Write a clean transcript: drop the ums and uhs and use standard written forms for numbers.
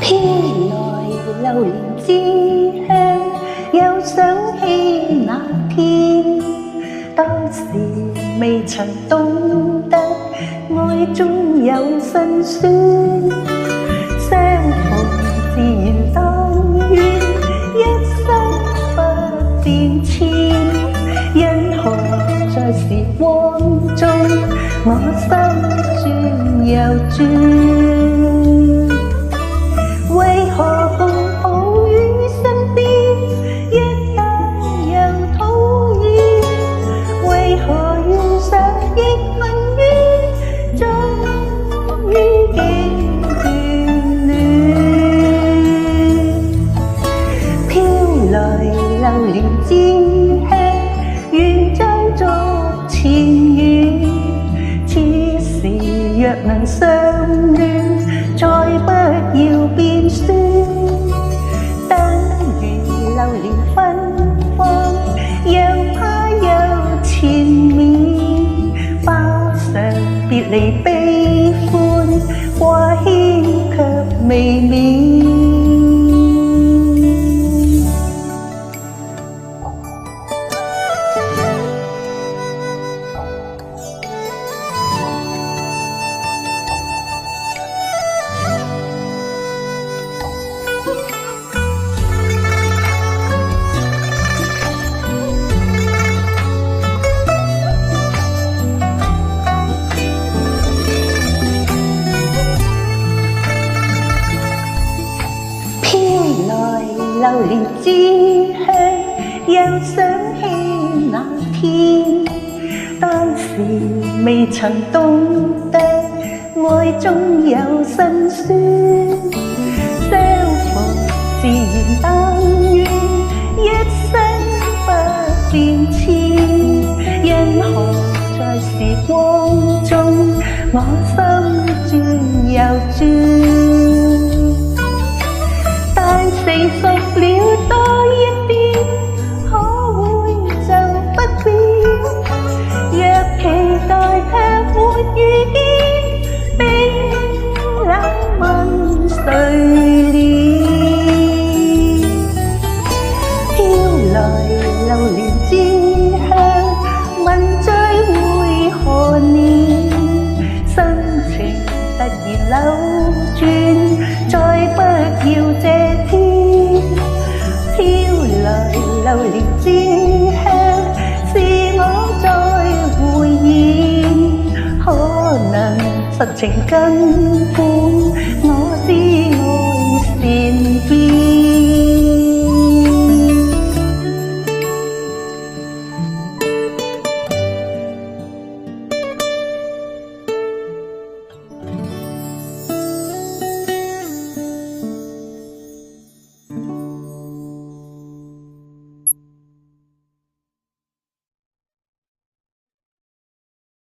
飄來榴蓮之香，又想起那天，當時未曾懂得愛中有辛酸，相逢自然但願一生不變遷，因何在時光中我心轉又轉？為何共抱於身邊，一旦又討厭？為何遇上亦恨於，終於竟眷戀？飄來榴蓮之香，願將作前緣。此時若能相戀，再不要變酸，等如榴蓮芬芳，又怕又纏綿，花上別離悲歡，掛牽卻未免。榴蓮之香，又想起那天，當時未曾懂得愛中有辛酸，相逢自然但願一生不變遷，因何在時光中我心轉又轉？成熟了多一點，可會就不變？若期待卻沒遇見，冰冷問誰憐？飄來榴蓮之香，問追會何年？心情突然扭轉，再不要這天。榴蓮之香，是我在回憶，可能實情根本。